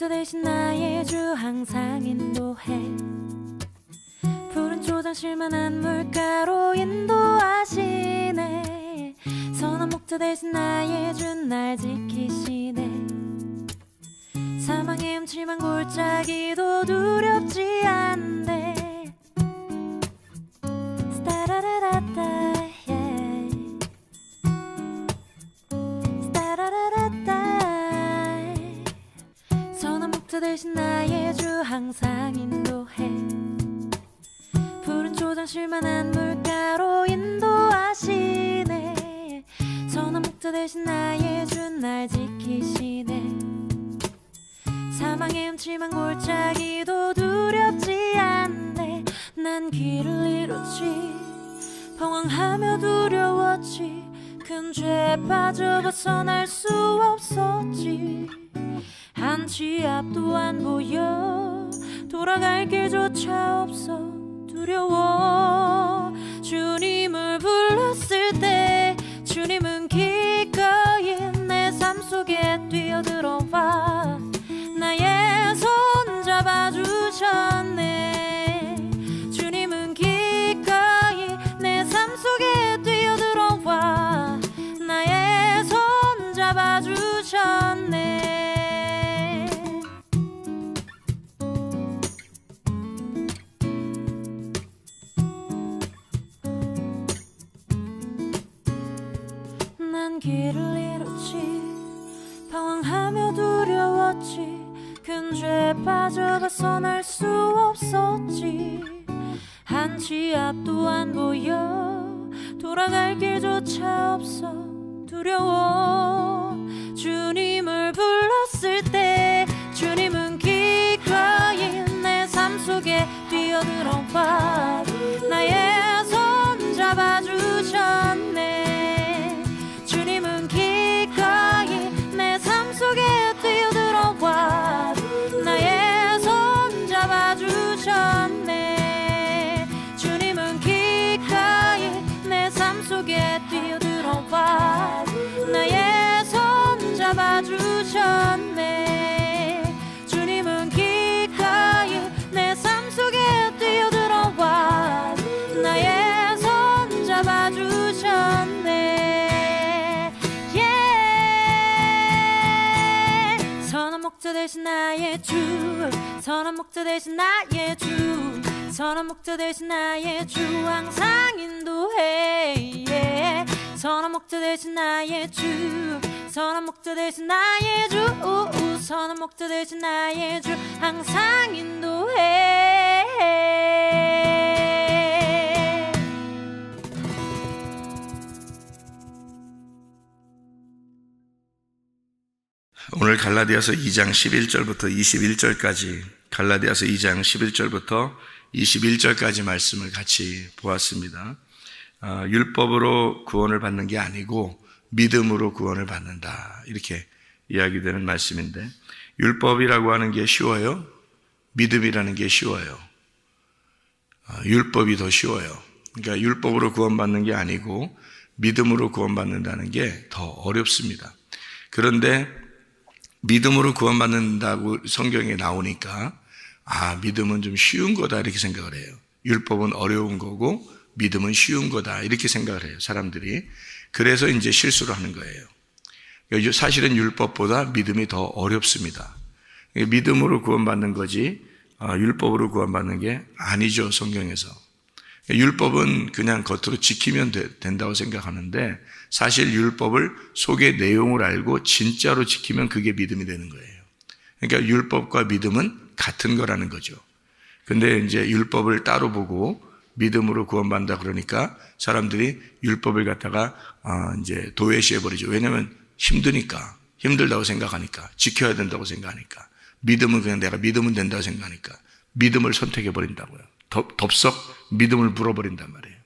목자 대신 나의 주 항상 인도해. 푸른 초장실만한 물가로 인도하시네. 선한 목자 대신 나의 주 날 지키시네. 사망의 음침한 골짜기도 두렵지 않네. 스타라라라따 스타라라라따. 선한 목자 대신 나의 주 항상 인도해. 푸른 초장실만한 물가로 인도하시네. 선한 목자 대신 나의 주 날 지키시네. 사망의 음침한 골짜기도 두렵지 않네. 난 길을 잃었지, 방황하며 두려웠지. 큰 죄에 빠져 벗어날 수 없었지. 한치 앞도 안 보여, 돌아갈 길조차 없어 두려워. 주님을 불렀을 때 주님은 기꺼이 내 삶 속에 뛰어들어와 나의 손 잡아주셨네. 주님은 기꺼이 내 삶 속에 뛰어들어와 나의 손 잡아주셨네. 난 길을 잃었지, 방황하며 두려웠지. 큰 죄에 빠져 벗어날 수 없었지. 한치 앞도 안 보여, 돌아갈 길조차 없어 두려워. 주님을 불렀을 때 주님은 기꺼이 내 삶 속에 뛰어들어와 나의 손 잡아주셨네. 주님은 기꺼이 내 삶 속에 뛰어들어와 나의 손 잡아주셨네. 주님은 기꺼이 내 삶 속에 뛰어들어와 나의 손 잡아주셨네. 주님은 기꺼이 내 삶 속에 뛰어들어와 나의 손 잡아주셨네. 선한 목자 대신 나의 주, 선한 목자 대신 나의 주, 선한 목자 대신 나의 주 항상 인도해. 선한 목자 대신 나의 주, 선한 목자 대신 나의 주, 선한 목자 대신 나의 주 항상 인도해. 오늘 갈라디아서 2장 11절부터 21절까지, 갈라디아서 2장 11절부터 21절까지 말씀을 같이 보았습니다. 율법으로 구원을 받는 게 아니고 믿음으로 구원을 받는다, 이렇게 이야기되는 말씀인데, 율법이라고 하는 게 쉬워요? 믿음이라는 게 쉬워요? 율법이 더 쉬워요. 그러니까 율법으로 구원받는 게 아니고 믿음으로 구원받는다는 게 더 어렵습니다. 그런데 믿음으로 구원받는다고 성경에 나오니까 믿음은 좀 쉬운 거다, 이렇게 생각을 해요. 율법은 어려운 거고 믿음은 쉬운 거다, 이렇게 생각을 해요, 사람들이. 그래서 이제 실수를 하는 거예요. 사실은 율법보다 믿음이 더 어렵습니다. 믿음으로 구원받는 거지 율법으로 구원받는 게 아니죠, 성경에서. 율법은 그냥 겉으로 지키면 된다고 생각하는데, 사실 율법을 속의 내용을 알고 진짜로 지키면 그게 믿음이 되는 거예요. 그러니까 율법과 믿음은 같은 거라는 거죠. 근데 이제 율법을 따로 보고 믿음으로 구원받는다 그러니까 사람들이 율법을 갖다가 이제 도외시해버리죠. 왜냐하면 힘들다고 생각하니까, 지켜야 된다고 생각하니까. 믿음은 그냥 내가 믿으면 된다고 생각하니까 믿음을 선택해버린다고요. 덥석 믿음을 물어버린단 말이에요.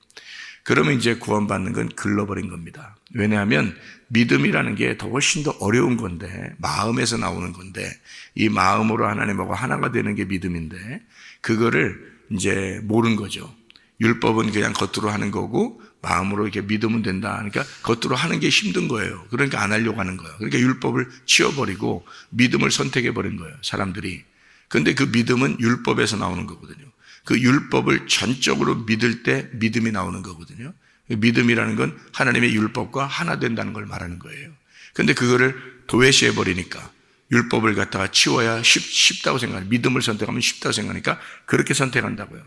그러면 이제 구원받는 건 글러버린 겁니다. 왜냐하면 믿음이라는 게 더 훨씬 더 어려운 건데, 마음에서 나오는 건데, 이 마음으로 하나님하고 하나가 되는 게 믿음인데, 그거를 이제 모르는 거죠. 율법은 그냥 겉으로 하는 거고 마음으로 이렇게 믿으면 된다. 그러니까 겉으로 하는 게 힘든 거예요. 그러니까 안 하려고 하는 거예요. 그러니까 율법을 치워버리고 믿음을 선택해버린 거예요, 사람들이. 근데 그 믿음은 율법에서 나오는 거거든요. 그 율법을 전적으로 믿을 때 믿음이 나오는 거거든요. 믿음이라는 건 하나님의 율법과 하나 된다는 걸 말하는 거예요. 근데 그거를 도외시해버리니까 율법을 갖다가 치워야 쉽다고 생각하니까, 믿음을 선택하면 쉽다고 생각하니까 그렇게 선택한다고요.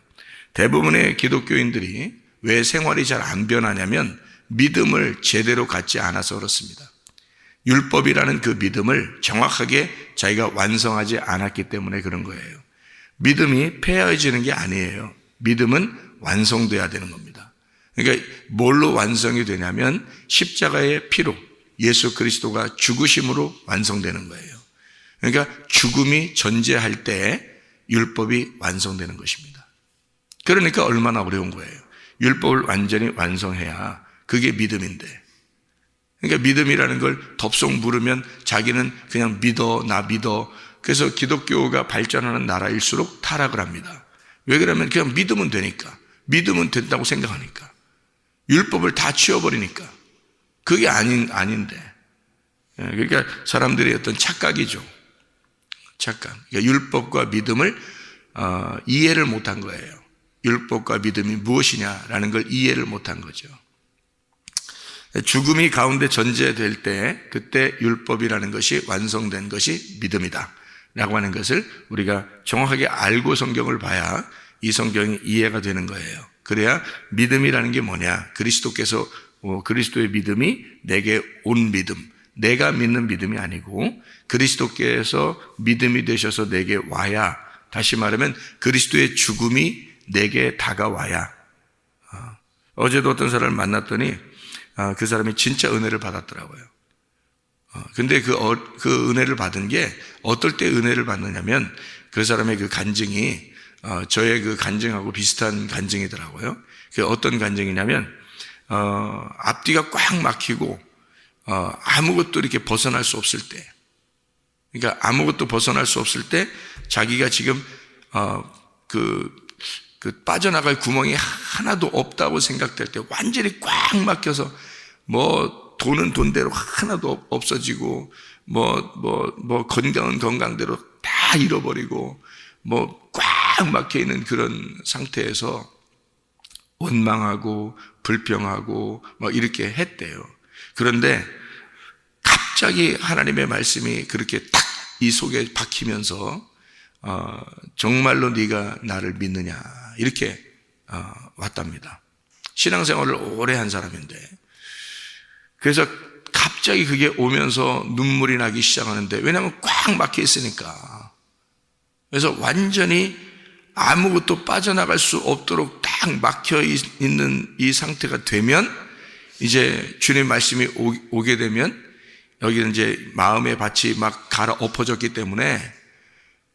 대부분의 기독교인들이 왜 생활이 잘 안 변하냐면 믿음을 제대로 갖지 않아서 그렇습니다. 율법이라는 그 믿음을 정확하게 자기가 완성하지 않았기 때문에 그런 거예요. 믿음이 폐허해지는 게 아니에요. 믿음은 완성돼야 되는 겁니다. 그러니까 뭘로 완성이 되냐면 십자가의 피로, 예수 그리스도가 죽으심으로 완성되는 거예요. 그러니까 죽음이 존재할 때 율법이 완성되는 것입니다. 그러니까 얼마나 어려운 거예요. 율법을 완전히 완성해야 그게 믿음인데. 그러니까 믿음이라는 걸 덥석 물으면 자기는 그냥 믿어, 나 믿어. 그래서 기독교가 발전하는 나라일수록 타락을 합니다. 왜 그러면 그냥 믿으면 되니까. 믿으면 된다고 생각하니까. 율법을 다 치워버리니까. 그게 아닌데. 그러니까 사람들의 어떤 착각이죠. 착각. 그러니까 율법과 믿음을 이해를 못한 거예요. 율법과 믿음이 무엇이냐라는 걸 이해를 못한 거죠. 죽음이 가운데 전제될 때 그때 율법이라는 것이 완성된 것이 믿음이다 라고 하는 것을 우리가 정확하게 알고 성경을 봐야 이 성경이 이해가 되는 거예요. 그래야 믿음이라는 게 뭐냐, 그리스도께서 그리스도의 믿음이 내게 온 믿음, 내가 믿는 믿음이 아니고 그리스도께서 믿음이 되셔서 내게 와야, 다시 말하면 그리스도의 죽음이 내게 다가와야. 어제도 어떤 사람을 만났더니 그 사람이 진짜 은혜를 받았더라고요. 근데 그 은혜를 받은 게 어떨 때 은혜를 받느냐면 그 사람의 그 간증이 저의 그 간증하고 비슷한 간증이더라고요. 그 어떤 간증이냐면 앞뒤가 꽉 막히고 아무것도 이렇게 벗어날 수 없을 때, 그러니까 아무것도 벗어날 수 없을 때 자기가 지금 그 빠져나갈 구멍이 하나도 없다고 생각될 때, 완전히 꽉 막혀서 뭐 돈은 돈대로 하나도 없어지고 뭐 건강은 건강대로 다 잃어버리고 뭐 꽉 막혀 있는 그런 상태에서 원망하고 불평하고 막 이렇게 했대요. 그런데 갑자기 하나님의 말씀이 그렇게 딱 이 속에 박히면서 정말로 네가 나를 믿느냐 이렇게 왔답니다. 신앙생활을 오래 한 사람인데, 그래서 갑자기 그게 오면서 눈물이 나기 시작하는데, 왜냐하면 꽉 막혀 있으니까. 그래서 완전히 아무것도 빠져나갈 수 없도록 딱 막혀 있는 이 상태가 되면, 이제 주님 말씀이 오게 되면 여기는 이제 마음의 밭이 막 갈아 엎어졌기 때문에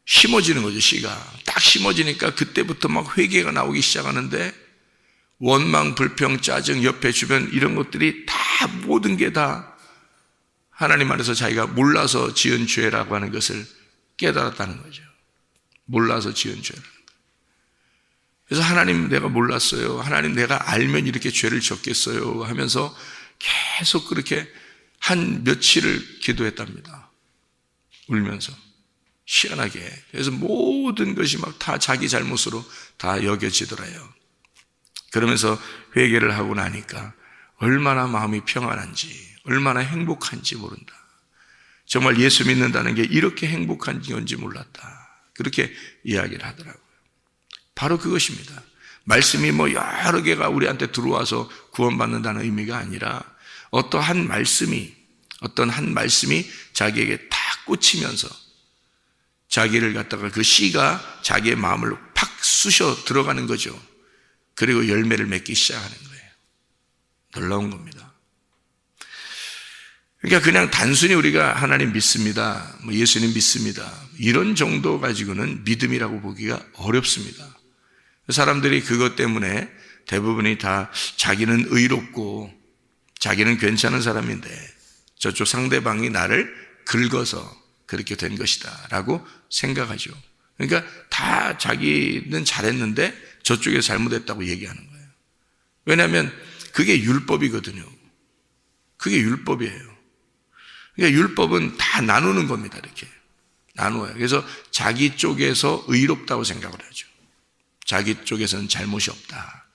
심어지는 거죠. 씨가 딱 심어지니까 그때부터 막 회개가 나오기 시작하는데, 원망, 불평, 짜증, 옆에 주변 이런 것들이 다 모든 게 다 하나님 안에서 자기가 몰라서 지은 죄라고 하는 것을 깨달았다는 거죠. 몰라서 지은 죄라는 거. 그래서 하나님 내가 몰랐어요, 하나님 내가 알면 이렇게 죄를 졌겠어요 하면서 계속 그렇게 한 며칠을 기도했답니다. 울면서 시원하게. 그래서 모든 것이 막 다 자기 잘못으로 다 여겨지더래요. 그러면서 회개를 하고 나니까 얼마나 마음이 평안한지, 얼마나 행복한지 모른다. 정말 예수 믿는다는 게 이렇게 행복한 건지 몰랐다. 그렇게 이야기를 하더라고요. 바로 그것입니다. 말씀이 뭐 여러 개가 우리한테 들어와서 구원받는다는 의미가 아니라 어떤 한 말씀이 자기에게 딱 꽂히면서 자기를 갖다가 그 씨가 자기의 마음을 팍 쑤셔 들어가는 거죠. 그리고 열매를 맺기 시작하는 거예요. 놀라운 겁니다. 그러니까 그냥 단순히 우리가 하나님 믿습니다, 뭐 예수님 믿습니다, 이런 정도 가지고는 믿음이라고 보기가 어렵습니다. 사람들이 그것 때문에 대부분이 다 자기는 의롭고 자기는 괜찮은 사람인데 저쪽 상대방이 나를 긁어서 그렇게 된 것이다 라고 생각하죠. 그러니까 다 자기는 잘했는데 저쪽에서 잘못했다고 얘기하는 거예요. 왜냐하면 그게 율법이거든요. 그게 율법이에요. 그러니까 율법은 다 나누는 겁니다. 이렇게 나누어요. 그래서 자기 쪽에서 의롭다고 생각을 하죠. 자기 쪽에서는 잘못이 없다.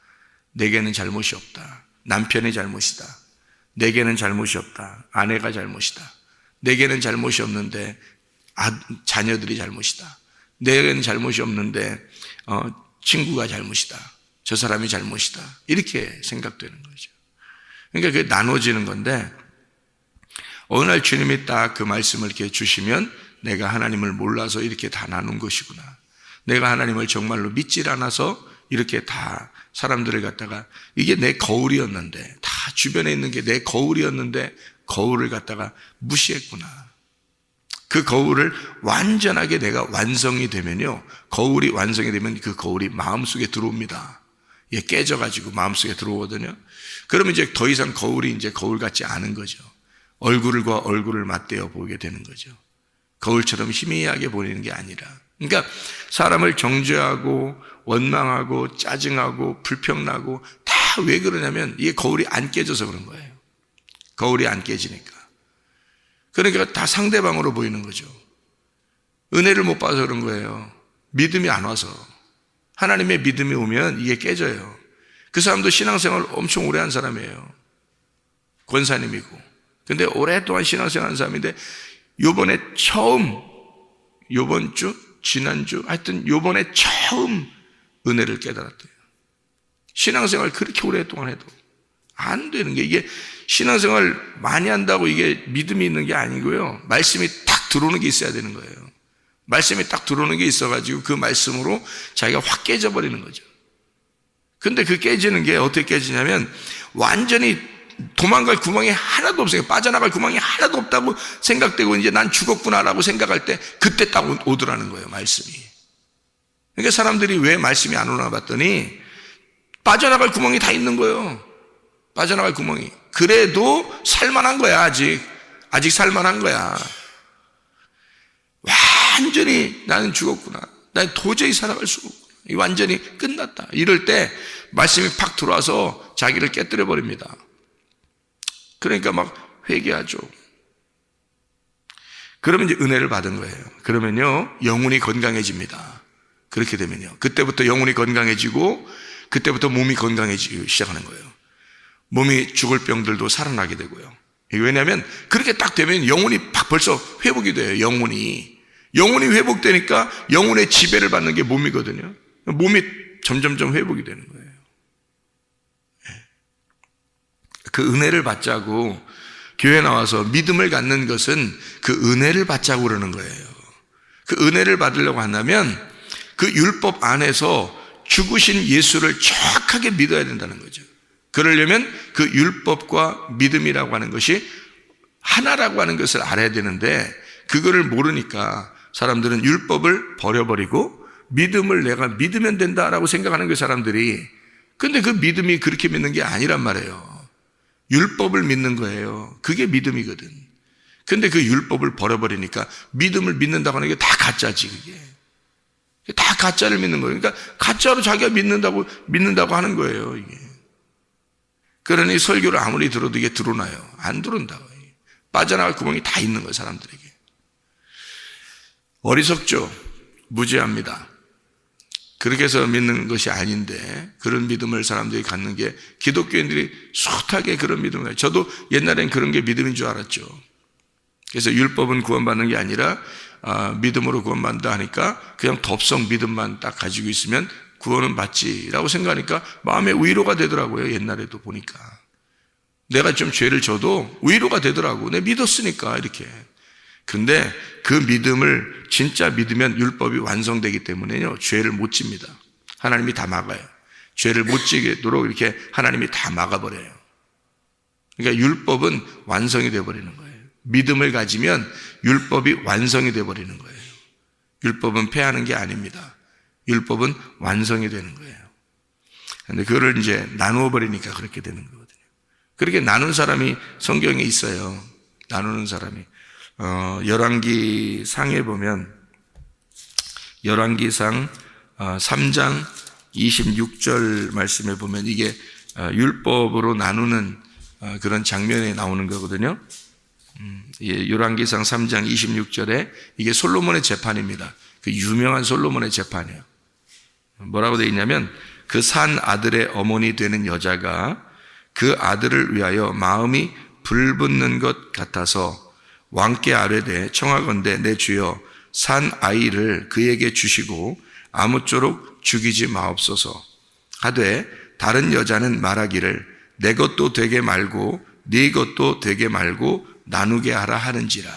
내게는 잘못이 없다. 남편이 잘못이다. 내게는 잘못이 없다. 아내가 잘못이다. 내게는 잘못이 없는데 자녀들이 잘못이다. 내게는 잘못이 없는데 친구가 잘못이다. 저 사람이 잘못이다. 이렇게 생각되는 거죠. 그러니까 그게 나눠지는 건데, 어느 날 주님이 딱 그 말씀을 이렇게 주시면 내가 하나님을 몰라서 이렇게 다 나눈 것이구나. 내가 하나님을 정말로 믿질 않아서 이렇게 다 사람들을 갖다가, 이게 내 거울이었는데, 다 주변에 있는 게 내 거울이었는데 거울을 갖다가 무시했구나. 그 거울을 완전하게 내가 완성이 되면요, 거울이 완성이 되면 그 거울이 마음속에 들어옵니다. 이게 깨져가지고 마음속에 들어오거든요. 그러면 이제 더 이상 거울이 이제 거울 같지 않은 거죠. 얼굴과 얼굴을 맞대어 보게 되는 거죠. 거울처럼 희미하게 보이는 게 아니라. 그러니까 사람을 정죄하고 원망하고 짜증하고 불평나고 다 왜 그러냐면 이게 거울이 안 깨져서 그런 거예요. 거울이 안 깨지니까. 그러니까 다 상대방으로 보이는 거죠. 은혜를 못 받아서 그런 거예요. 믿음이 안 와서. 하나님의 믿음이 오면 이게 깨져요. 그 사람도 신앙생활 엄청 오래 한 사람이에요. 권사님이고. 근데 오랫동안 신앙생활 한 사람인데 요번에 처음, 요번 주, 지난주, 하여튼 요번에 처음 은혜를 깨달았대요. 신앙생활 그렇게 오랫동안 해도 안 되는 게, 이게 신앙생활 많이 한다고 이게 믿음이 있는 게 아니고요. 말씀이 딱 들어오는 게 있어야 되는 거예요. 말씀이 딱 들어오는 게 있어가지고 그 말씀으로 자기가 확 깨져버리는 거죠. 근데 그 깨지는 게 어떻게 깨지냐면 완전히 도망갈 구멍이 하나도 없어요. 빠져나갈 구멍이 하나도 없다고 생각되고 이제 난 죽었구나라고 생각할 때 그때 딱 오더라는 거예요, 말씀이. 그러니까 사람들이 왜 말씀이 안 오나 봤더니 빠져나갈 구멍이 다 있는 거예요. 빠져나갈 구멍이. 그래도 살만한 거야. 아직 살만한 거야. 완전히 나는 죽었구나. 난 도저히 살아갈 수가 없구나. 완전히 끝났다. 이럴 때 말씀이 팍 들어와서 자기를 깨뜨려 버립니다. 그러니까 막 회개하죠. 그러면 이제 은혜를 받은 거예요. 그러면요, 영혼이 건강해집니다. 그렇게 되면요, 그때부터 영혼이 건강해지고 그때부터 몸이 건강해지기 시작하는 거예요. 몸이 죽을 병들도 살아나게 되고요. 왜냐하면 그렇게 딱 되면 영혼이 벌써 회복이 돼요. 영혼이 회복되니까 영혼의 지배를 받는 게 몸이거든요. 몸이 점점점 회복이 되는 거예요. 그 은혜를 받자고 교회 나와서 믿음을 갖는 것은 그 은혜를 받자고 그러는 거예요. 그 은혜를 받으려고 한다면 그 율법 안에서 죽으신 예수를 정확하게 믿어야 된다는 거죠. 그러려면 그 율법과 믿음이라고 하는 것이 하나라고 하는 것을 알아야 되는데, 그거를 모르니까 사람들은 율법을 버려버리고 믿음을 내가 믿으면 된다라고 생각하는 그 사람들이. 근데 그 믿음이 그렇게 믿는 게 아니란 말이에요. 율법을 믿는 거예요. 그게 믿음이거든. 근데 그 율법을 버려버리니까 믿음을 믿는다고 하는 게 다 가짜지, 그게. 다 가짜를 믿는 거예요. 그러니까 가짜로 자기가 믿는다고 하는 거예요, 이게. 그러니 설교를 아무리 들어도 이게 들어오나요? 안 들어온다고. 빠져나갈 구멍이 다 있는 거예요, 사람들에게. 어리석죠? 무지합니다. 그렇게 해서 믿는 것이 아닌데, 그런 믿음을 사람들이 갖는 게, 기독교인들이 숱하게 그런 믿음을 가요. 저도 옛날엔 그런 게 믿음인 줄 알았죠. 그래서 율법은 구원받는 게 아니라 믿음으로 구원받는다 하니까 그냥 덥석 믿음만 딱 가지고 있으면 구원은 받지라고 생각하니까 마음에 위로가 되더라고요. 옛날에도 보니까 내가 좀 죄를 져도 위로가 되더라고. 내가 믿었으니까 이렇게. 근데 그 믿음을 진짜 믿으면 율법이 완성되기 때문에요, 죄를 못 집니다. 하나님이 다 막아요. 죄를 못 지도록 이렇게 하나님이 다 막아버려요. 그러니까 율법은 완성이 되어버리는 거예요. 믿음을 가지면 율법이 완성이 되어버리는 거예요. 율법은 폐하는 게 아닙니다. 율법은 완성이 되는 거예요. 그런데 그거를 이제 나누어 버리니까 그렇게 되는 거거든요. 그렇게 나눈 사람이 성경에 있어요. 나누는 사람이. 열왕기 상에 보면, 열왕기상 3장 26절 말씀에 보면 이게 율법으로 나누는 그런 장면에 나오는 거거든요. 열왕기상 3장 26절에 이게 솔로몬의 재판입니다. 그 유명한 솔로몬의 재판이에요. 뭐라고 되어 있냐면 그 산 아들의 어머니 되는 여자가 그 아들을 위하여 마음이 불붙는 것 같아서 왕께 아뢰되 청하건대 내 주여 산 아이를 그에게 주시고 아무쪼록 죽이지 마옵소서 하되 다른 여자는 말하기를 내 것도 되게 말고 네 것도 되게 말고 나누게 하라 하는지라.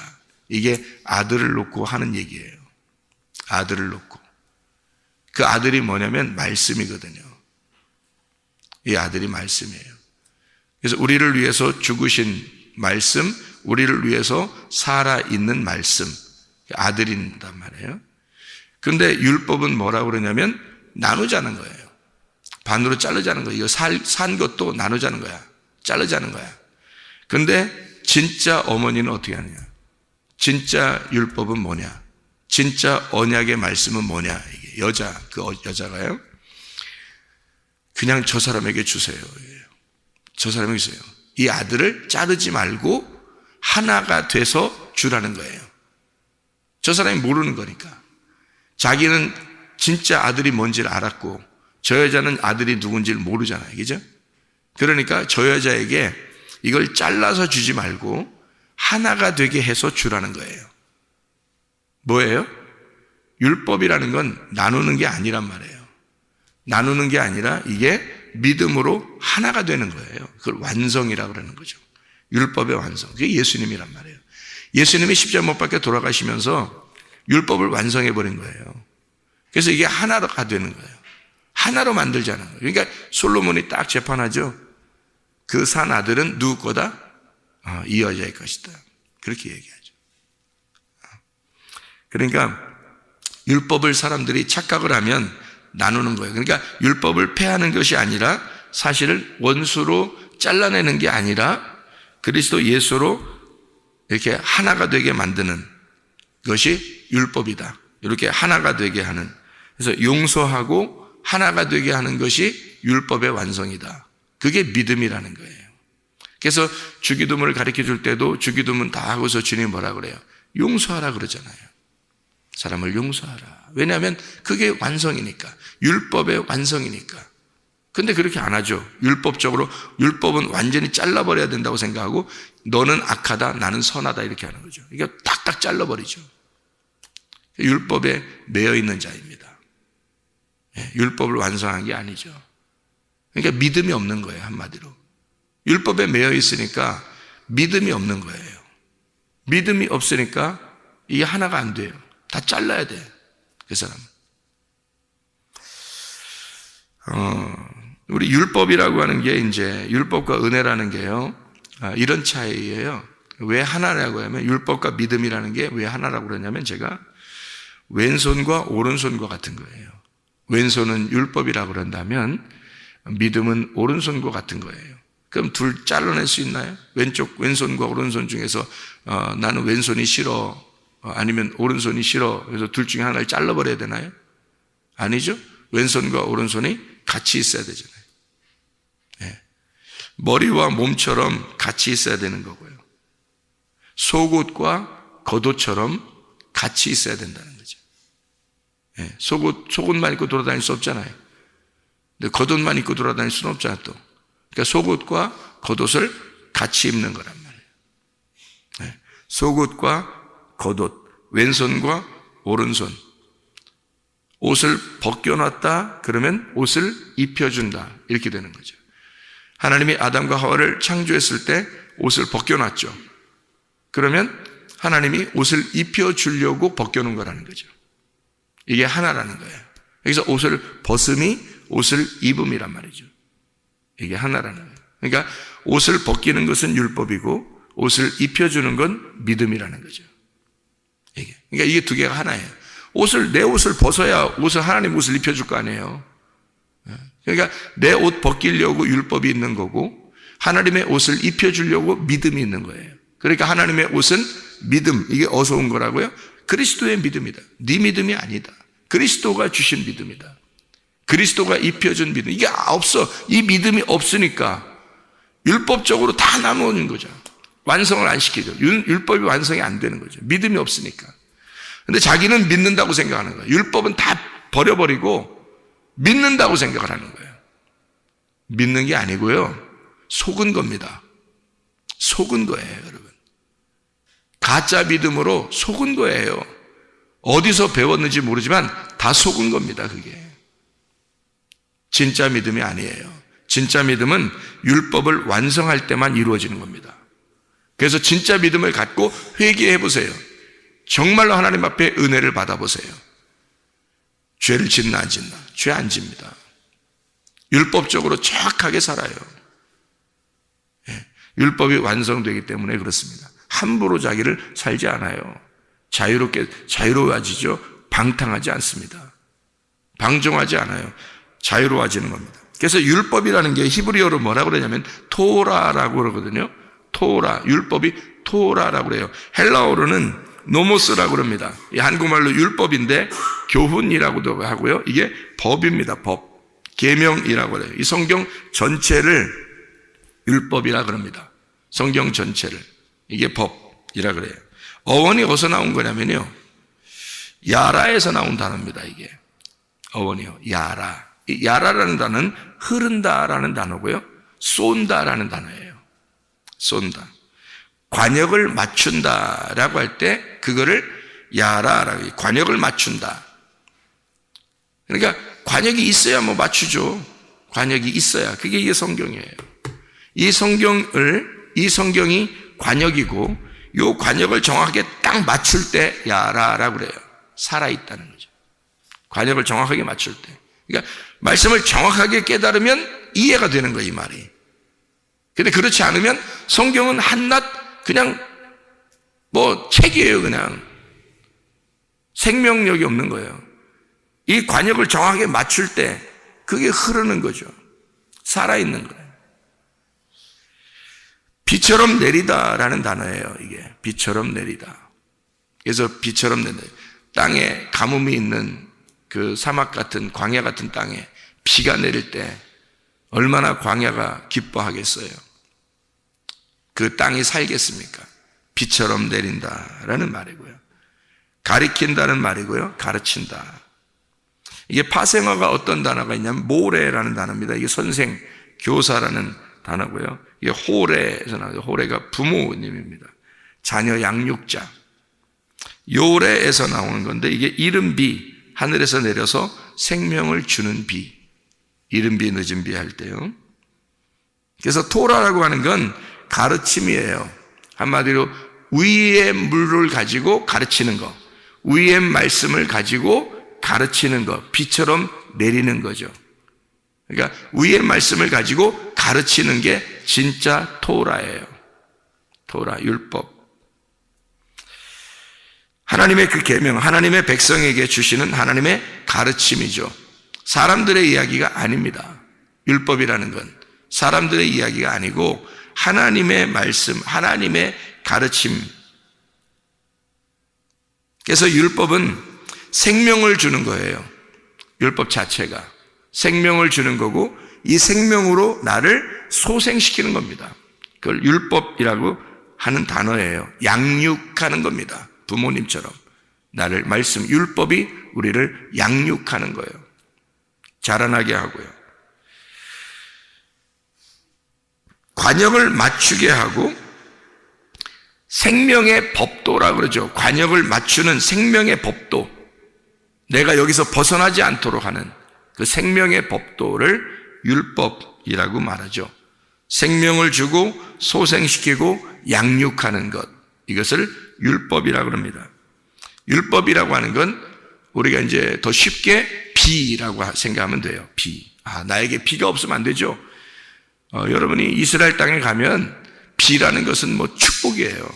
이게 아들을 놓고 하는 얘기예요. 아들을 놓고. 그 아들이 뭐냐면 말씀이거든요. 이 아들이 말씀이에요. 그래서 우리를 위해서 죽으신 말씀, 우리를 위해서 살아있는 말씀, 아들인단 말이에요. 그런데 율법은 뭐라고 그러냐면 나누자는 거예요. 반으로 자르자는 거예요. 이거 산 것도 나누자는 거야. 자르자는 거야. 그런데 진짜 어머니는 어떻게 하느냐? 진짜 율법은 뭐냐? 진짜 언약의 말씀은 뭐냐? 이게 그 여자가요. 그냥 저 사람에게 주세요. 저 사람에게 주세요. 이 아들을 자르지 말고 하나가 돼서 주라는 거예요. 저 사람이 모르는 거니까. 자기는 진짜 아들이 뭔지를 알았고 저 여자는 아들이 누군지를 모르잖아요. 그죠? 그러니까 저 여자에게 이걸 잘라서 주지 말고 하나가 되게 해서 주라는 거예요. 뭐예요? 율법이라는 건 나누는 게 아니란 말이에요. 나누는 게 아니라 이게 믿음으로 하나가 되는 거예요. 그걸 완성이라고 그러는 거죠. 율법의 완성. 그게 예수님이란 말이에요. 예수님이 십자가 못 박혀 돌아가시면서 율법을 완성해버린 거예요. 그래서 이게 하나가 되는 거예요. 하나로 만들자는 거예요. 그러니까 솔로몬이 딱 재판하죠. 그 산 아들은 누구 거다? 이 여자의 것이다. 그렇게 얘기하죠. 그러니까 율법을 사람들이 착각을 하면 나누는 거예요. 그러니까 율법을 폐하는 것이 아니라 사실을 원수로 잘라내는 게 아니라 그리스도 예수로 이렇게 하나가 되게 만드는 것이 율법이다. 이렇게 하나가 되게 하는. 그래서 용서하고 하나가 되게 하는 것이 율법의 완성이다. 그게 믿음이라는 거예요. 그래서 주기도문을 가르쳐 줄 때도 주기도문 다 하고서 주님이 뭐라 그래요? 용서하라 그러잖아요. 사람을 용서하라. 왜냐하면 그게 완성이니까. 율법의 완성이니까. 근데 그렇게 안 하죠. 율법적으로 율법은 완전히 잘라버려야 된다고 생각하고 너는 악하다 나는 선하다 이렇게 하는 거죠. 이게 딱딱 잘라버리죠. 율법에 매여 있는 자입니다. 율법을 완성한 게 아니죠. 그러니까 믿음이 없는 거예요. 한마디로. 율법에 매여 있으니까 믿음이 없는 거예요. 믿음이 없으니까 이게 하나가 안 돼요. 다 잘라야 돼. 그 사람은. 우리 율법이라고 하는 게 이제 율법과 은혜라는 게요. 이런 차이예요. 왜 하나라고 하면 율법과 믿음이라는 게 왜 하나라고 그러냐면 제가 왼손과 오른손과 같은 거예요. 왼손은 율법이라고 그런다면 믿음은 오른손과 같은 거예요. 그럼 둘 잘라낼 수 있나요? 왼손과 오른손 중에서 나는 왼손이 싫어 아니면 오른손이 싫어 그래서 둘 중에 하나를 잘라버려야 되나요? 아니죠. 왼손과 오른손이 같이 있어야 되잖아요. 머리와 몸처럼 같이 있어야 되는 거고요. 속옷과 겉옷처럼 같이 있어야 된다는 거죠. 속옷만 입고 돌아다닐 수 없잖아요. 근데 겉옷만 입고 돌아다닐 수는 없잖아 또. 그러니까 속옷과 겉옷을 같이 입는 거란 말이에요. 속옷과 겉옷, 왼손과 오른손. 옷을 벗겨놨다 그러면 옷을 입혀준다 이렇게 되는 거죠. 하나님이 아담과 하와를 창조했을 때 옷을 벗겨놨죠. 그러면 하나님이 옷을 입혀주려고 벗겨놓은 거라는 거죠. 이게 하나라는 거예요. 여기서 옷을 벗음이 옷을 입음이란 말이죠. 이게 하나라는 거예요. 그러니까 옷을 벗기는 것은 율법이고 옷을 입혀주는 건 믿음이라는 거죠. 그러니까 이게 두 개가 하나예요. 내 옷을 벗어야 하나님 옷을 입혀줄 거 아니에요. 그러니까 내 옷 벗기려고 율법이 있는 거고 하나님의 옷을 입혀주려고 믿음이 있는 거예요. 그러니까 하나님의 옷은 믿음, 이게 어디서 온 거라고요? 그리스도의 믿음이다. 네 믿음이 아니다. 그리스도가 주신 믿음이다. 그리스도가 입혀준 믿음, 이게 없어. 이 믿음이 없으니까 율법적으로 다 나누어진 거죠. 완성을 안 시키죠. 율법이 완성이 안 되는 거죠. 믿음이 없으니까. 근데 자기는 믿는다고 생각하는 거예요. 율법은 다 버려버리고 믿는다고 생각을 하는 거예요. 믿는 게 아니고요, 속은 겁니다. 속은 거예요, 여러분. 가짜 믿음으로 속은 거예요. 어디서 배웠는지 모르지만 다 속은 겁니다, 그게. 진짜 믿음이 아니에요. 진짜 믿음은 율법을 완성할 때만 이루어지는 겁니다. 그래서 진짜 믿음을 갖고 회개해 보세요. 정말로 하나님 앞에 은혜를 받아보세요. 죄를 짓나 안 짓나? 죄 안 집니다. 율법적으로 정확하게 살아요. 율법이 완성되기 때문에 그렇습니다. 함부로 자기를 살지 않아요. 자유로워지죠. 방탕하지 않습니다. 방종하지 않아요. 자유로워지는 겁니다. 그래서 율법이라는 게 히브리어로 뭐라고 그러냐면 토라라고 그러거든요. 토라, 율법이 토라라고 그래요. 헬라어로는 노모스라고 그럽니다. 이 한국말로 율법인데 교훈이라고도 하고요. 이게 법입니다. 법. 계명이라고 그래요. 이 성경 전체를 율법이라 그럽니다. 성경 전체를. 이게 법이라 그래요. 어원이 어디서 나온 거냐면요, 야라에서 나온 단어입니다. 이게 어원이요. 야라. 이 야라라는 단어는 흐른다라는 단어고요, 쏜다라는 단어예요. 쏜다. 관역을 맞춘다라고 할 때 그거를 야라라고, 관역을 맞춘다. 그러니까 관역이 있어야 뭐 맞추죠. 관역이 있어야. 그게 이게 성경이에요. 이 성경이 관역이고, 요 관역을 정확하게 딱 맞출 때 야라라고 그래요. 살아있다는 거죠. 관역을 정확하게 맞출 때. 그러니까 말씀을 정확하게 깨달으면 이해가 되는 거예요, 이 말이. 근데 그렇지 않으면 성경은 한낱 그냥 뭐 책이에요. 그냥 생명력이 없는 거예요. 이 관역을 정확하게 맞출 때 그게 흐르는 거죠. 살아있는 거예요. 비처럼 내리다라는 단어예요. 이게 비처럼 내리다. 그래서 비처럼 내리다. 땅에 가뭄이 있는 그 사막 같은, 광야 같은 땅에 비가 내릴 때 얼마나 광야가 기뻐하겠어요. 그 땅이 살겠습니까? 비처럼 내린다라는 말이고요. 가리킨다는 말이고요. 가르친다. 이게 파생어가 어떤 단어가 있냐면 모레라는 단어입니다. 이게 선생, 교사라는 단어고요. 이게 호레에서 나와요. 호레가 부모님입니다. 자녀 양육자. 요레에서 나오는 건데, 이게 이른 비, 하늘에서 내려서 생명을 주는 비. 이른 비, 늦은 비 할 때요. 그래서 토라라고 하는 건 가르침이에요. 한마디로 위의 물을 가지고 가르치는 거, 위의 말씀을 가지고 가르치는 거, 비처럼 내리는 거죠. 그러니까 위의 말씀을 가지고 가르치는 게 진짜 토라예요. 토라, 율법. 하나님의 그 계명, 하나님의 백성에게 주시는 하나님의 가르침이죠. 사람들의 이야기가 아닙니다. 율법이라는 건 사람들의 이야기가 아니고 하나님의 말씀, 하나님의 가르침. 그래서 율법은 생명을 주는 거예요. 율법 자체가 생명을 주는 거고, 이 생명으로 나를 소생시키는 겁니다. 그걸 율법이라고 하는 단어예요. 양육하는 겁니다. 부모님처럼 나를, 말씀, 율법이 우리를 양육하는 거예요. 자라나게 하고요. 관역을 맞추게 하고, 생명의 법도라고 그러죠. 관역을 맞추는 생명의 법도, 내가 여기서 벗어나지 않도록 하는 그 생명의 법도를 율법이라고 말하죠. 생명을 주고 소생시키고 양육하는 것, 이것을 율법이라고 합니다. 율법이라고 하는 건 우리가 이제 더 쉽게 비라고 생각하면 돼요. 비. 나에게 비가 없으면 안 되죠. 여러분이 이스라엘 땅에 가면 비라는 것은 뭐 축복이에요.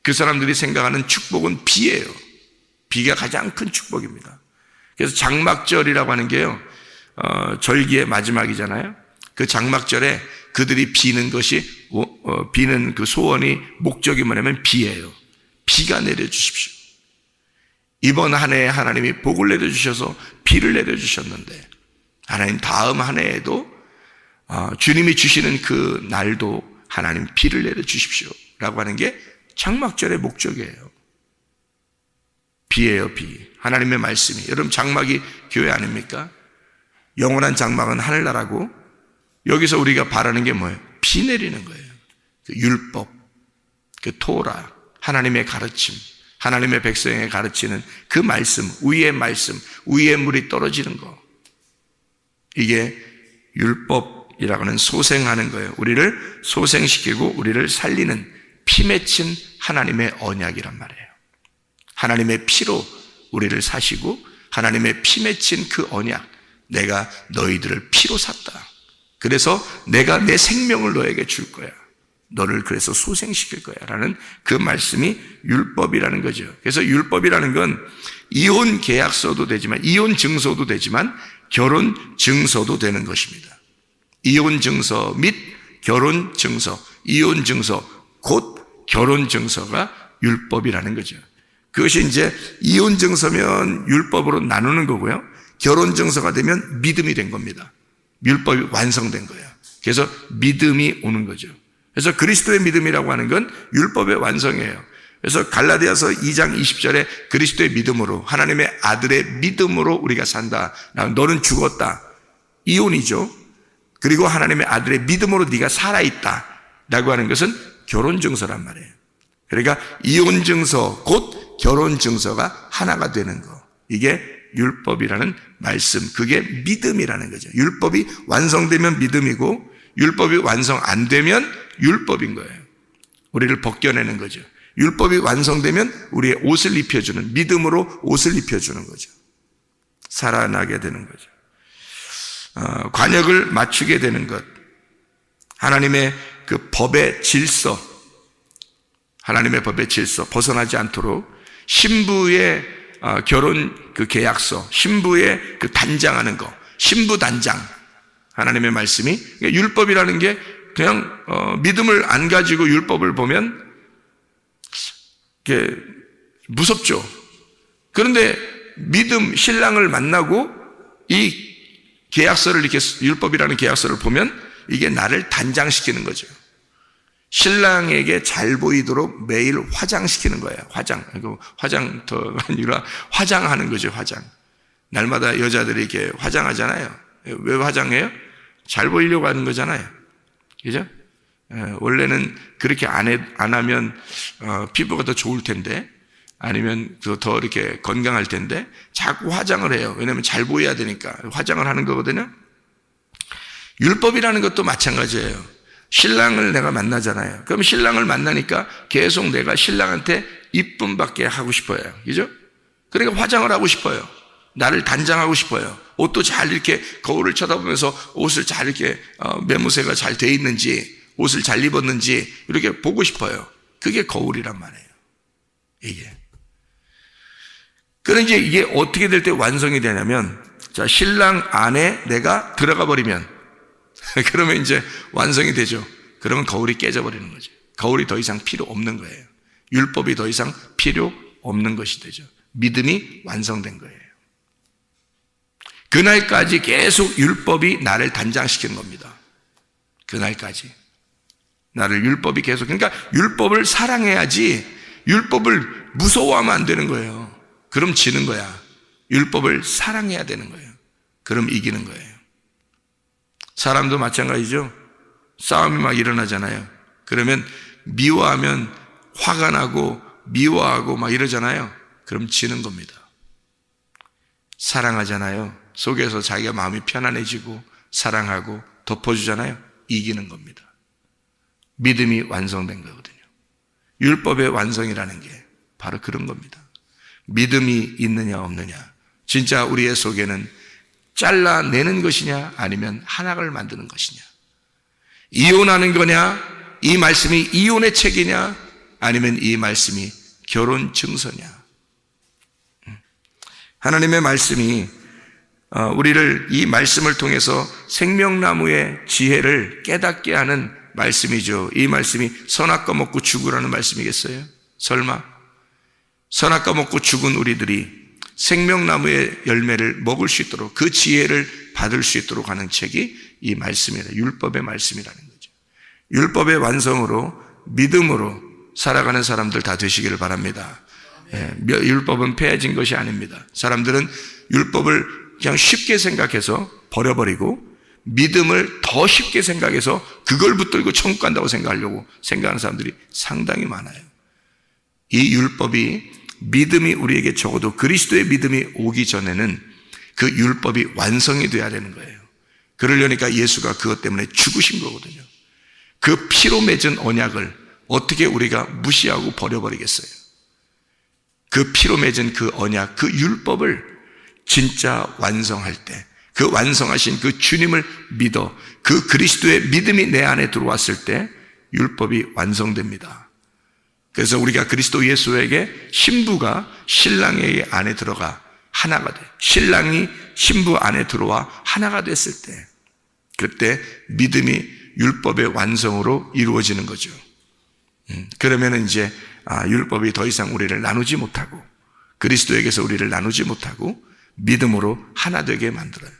그 사람들이 생각하는 축복은 비예요. 비가 가장 큰 축복입니다. 그래서 장막절이라고 하는 게요, 절기의 마지막이잖아요. 그 장막절에 그들이 비는 것이, 비는 그 소원이, 목적이 뭐냐면 비예요. 비가 내려주십시오. 이번 한 해에 하나님이 복을 내려주셔서 비를 내려주셨는데, 하나님 다음 한 해에도 주님이 주시는 그 날도 하나님 비를 내려 주십시오 라고 하는 게 장막절의 목적이에요. 비예요, 비. 하나님의 말씀이. 여러분, 장막이 교회 아닙니까? 영원한 장막은 하늘나라고, 여기서 우리가 바라는 게 뭐예요? 비 내리는 거예요. 그 율법, 그 토라, 하나님의 가르침, 하나님의 백성에게 가르치는 그 말씀, 위의 물이 떨어지는 거. 이게 율법이라고 하는 소생하는 거예요. 우리를 소생시키고 우리를 살리는 피 맺힌 하나님의 언약이란 말이에요. 하나님의 피로 우리를 사시고 하나님의 피 맺힌 그 언약, 내가 너희들을 피로 샀다. 그래서 내가 내 생명을 너에게 줄 거야. 너를 그래서 소생시킬 거야 라는 그 말씀이 율법이라는 거죠. 그래서 율법이라는 건 이혼 계약서도 되지만, 이혼 증서도 되지만 결혼 증서도 되는 것입니다. 이혼 증서 및 결혼 증서, 이혼 증서 곧 결혼 증서가 율법이라는 거죠. 그것이 이제 이혼 증서면 율법으로 나누는 거고요. 결혼 증서가 되면 믿음이 된 겁니다. 율법이 완성된 거예요. 그래서 믿음이 오는 거죠. 그래서 그리스도의 믿음이라고 하는 건 율법의 완성이에요. 그래서 갈라디아서 2장 20절에 그리스도의 믿음으로, 하나님의 아들의 믿음으로 우리가 산다. 너는 죽었다. 이혼이죠. 그리고 하나님의 아들의 믿음으로 네가 살아있다 라고 하는 것은 결혼 증서란 말이에요. 그러니까 이혼 증서 곧 결혼 증서가 하나가 되는 거, 이게 율법이라는 말씀, 그게 믿음이라는 거죠. 율법이 완성되면 믿음이고 율법이 완성 안 되면 율법인 거예요. 우리를 벗겨내는 거죠. 율법이 완성되면 우리의 옷을 입혀주는, 믿음으로 옷을 입혀주는 거죠. 살아나게 되는 거죠. 관역을 맞추게 되는 것, 하나님의 그 법의 질서, 하나님의 법의 질서 벗어나지 않도록 신부의 결혼 그 계약서, 신부의 그 단장하는 거, 신부 단장, 하나님의 말씀이, 율법이라는 게 그냥 믿음을 안 가지고 율법을 보면 이게 무섭죠. 그런데 믿음, 신랑을 만나고 이 계약서를, 이렇게 율법이라는 계약서를 보면 이게 나를 단장시키는 거죠. 신랑에게 잘 보이도록 매일 화장시키는 거예요. 화장터가 아니라 화장하는 거죠. 화장. 날마다 여자들이 이렇게 화장하잖아요. 왜 화장해요? 잘 보이려고 하는 거잖아요. 그죠? 원래는 그렇게 안 하면 피부가 더 좋을 텐데, 아니면 더 이렇게 건강할 텐데 자꾸 화장을 해요. 왜냐하면 잘 보여야 되니까 화장을 하는 거거든요. 율법이라는 것도 마찬가지예요. 신랑을 내가 만나잖아요. 그럼 신랑을 만나니까 계속 내가 신랑한테 이쁨받게 하고 싶어요. 그죠? 그러니까 화장을 하고 싶어요. 나를 단장하고 싶어요. 옷도 잘 이렇게 거울을 쳐다보면서 옷을 잘 이렇게 매무새가 잘 돼 있는지, 옷을 잘 입었는지 이렇게 보고 싶어요. 그게 거울이란 말이에요. 이게. 그런데 이게 어떻게 될 때 완성이 되냐면, 자, 신랑 안에 내가 들어가 버리면 그러면 이제 완성이 되죠. 그러면 거울이 깨져버리는 거죠. 거울이 더 이상 필요 없는 거예요. 율법이 더 이상 필요 없는 것이 되죠. 믿음이 완성된 거예요. 그날까지 계속 율법이 나를 단장시키는 겁니다. 그날까지. 나를 율법이 계속, 그러니까 율법을 사랑해야지 율법을 무서워하면 안 되는 거예요. 그럼 지는 거야. 율법을 사랑해야 되는 거예요. 그럼 이기는 거예요. 사람도 마찬가지죠. 싸움이 막 일어나잖아요. 그러면 미워하면 화가 나고 미워하고 막 이러잖아요. 그럼 지는 겁니다. 사랑하잖아요. 속에서 자기가 마음이 편안해지고 사랑하고 덮어주잖아요. 이기는 겁니다. 믿음이 완성된 거거든요. 율법의 완성이라는 게 바로 그런 겁니다. 믿음이 있느냐 없느냐, 진짜 우리의 속에는 잘라내는 것이냐 아니면 하나를 만드는 것이냐, 이혼하는 거냐, 이 말씀이 이혼의 책이냐 아니면 이 말씀이 결혼 증서냐. 하나님의 말씀이 우리를 이 말씀을 통해서 생명나무의 지혜를 깨닫게 하는 말씀이죠. 이 말씀이 선악과 먹고 죽으라는 말씀이겠어요? 설마? 선악과 먹고 죽은 우리들이 생명나무의 열매를 먹을 수 있도록 그 지혜를 받을 수 있도록 하는 책이 이 말씀이다. 율법의 말씀이라는 거죠. 율법의 완성으로 믿음으로 살아가는 사람들 다 되시기를 바랍니다. 율법은 폐해진 것이 아닙니다. 사람들은 율법을 그냥 쉽게 생각해서 버려버리고 믿음을 더 쉽게 생각해서 그걸 붙들고 천국 간다고 생각하는 사람들이 상당히 많아요. 이 율법이 믿음이 우리에게 적어도 그리스도의 믿음이 오기 전에는 그 율법이 완성이 돼야 되는 거예요. 그러려니까 예수가 그것 때문에 죽으신 거거든요. 그 피로 맺은 언약을 어떻게 우리가 무시하고 버려버리겠어요? 그 피로 맺은 그 언약, 그 율법을 진짜 완성할 때, 그 완성하신 그 주님을 믿어 그 그리스도의 믿음이 내 안에 들어왔을 때 율법이 완성됩니다. 그래서 우리가 그리스도 예수에게 신부가 신랑에게 안에 들어가 하나가 돼. 신랑이 신부 안에 들어와 하나가 됐을 때, 그때 믿음이 율법의 완성으로 이루어지는 거죠. 그러면 이제 율법이 더 이상 우리를 나누지 못하고 그리스도에게서 우리를 나누지 못하고 믿음으로 하나 되게 만들어요.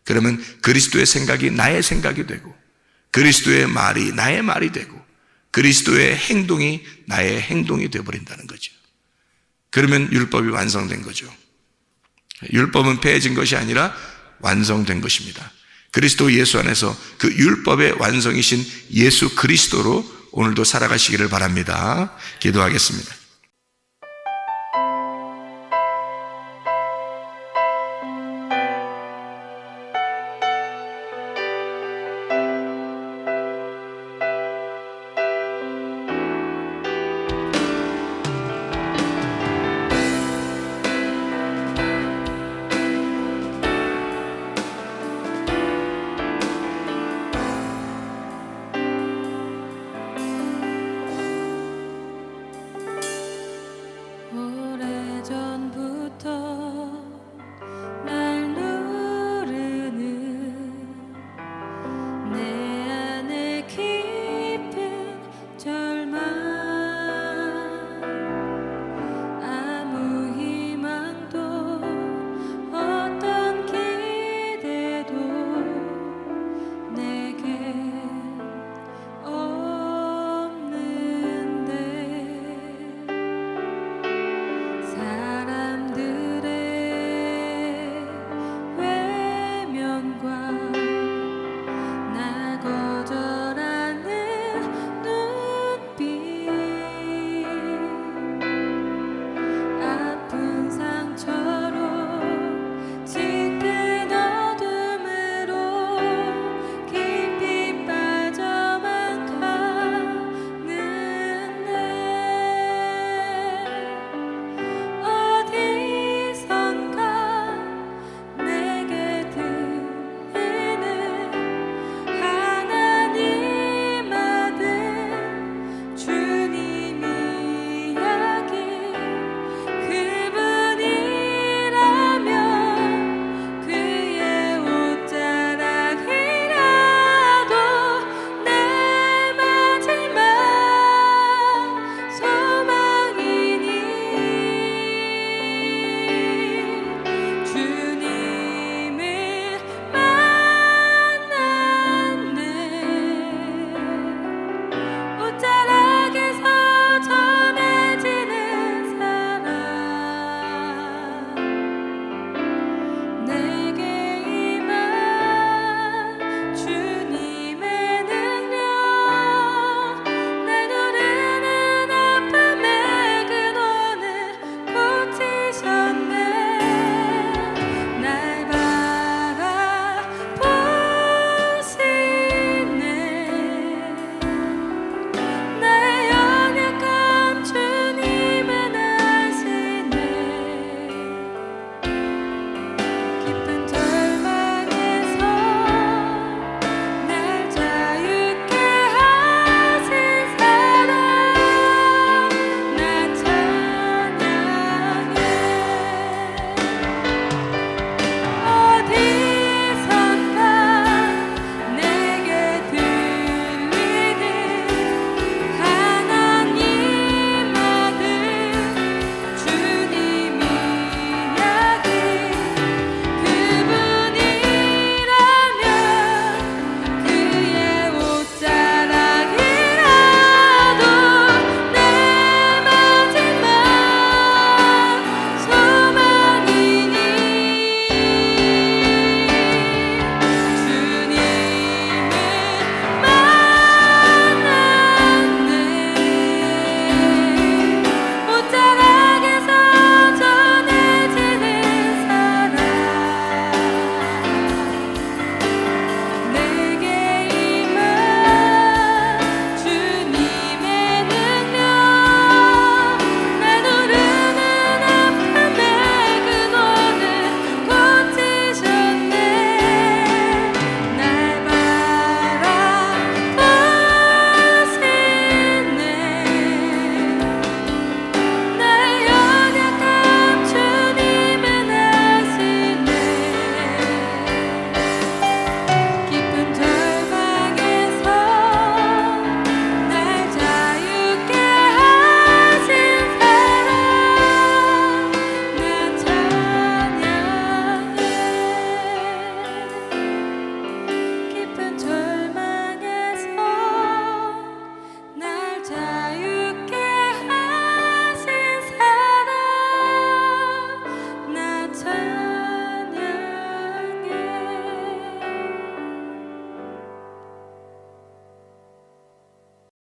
그러면 그리스도의 생각이 나의 생각이 되고 그리스도의 말이 나의 말이 되고 그리스도의 행동이 나의 행동이 되어버린다는 거죠. 그러면 율법이 완성된 거죠. 율법은 폐해진 것이 아니라 완성된 것입니다. 그리스도 예수 안에서 그 율법의 완성이신 예수 그리스도로 오늘도 살아가시기를 바랍니다. 기도하겠습니다.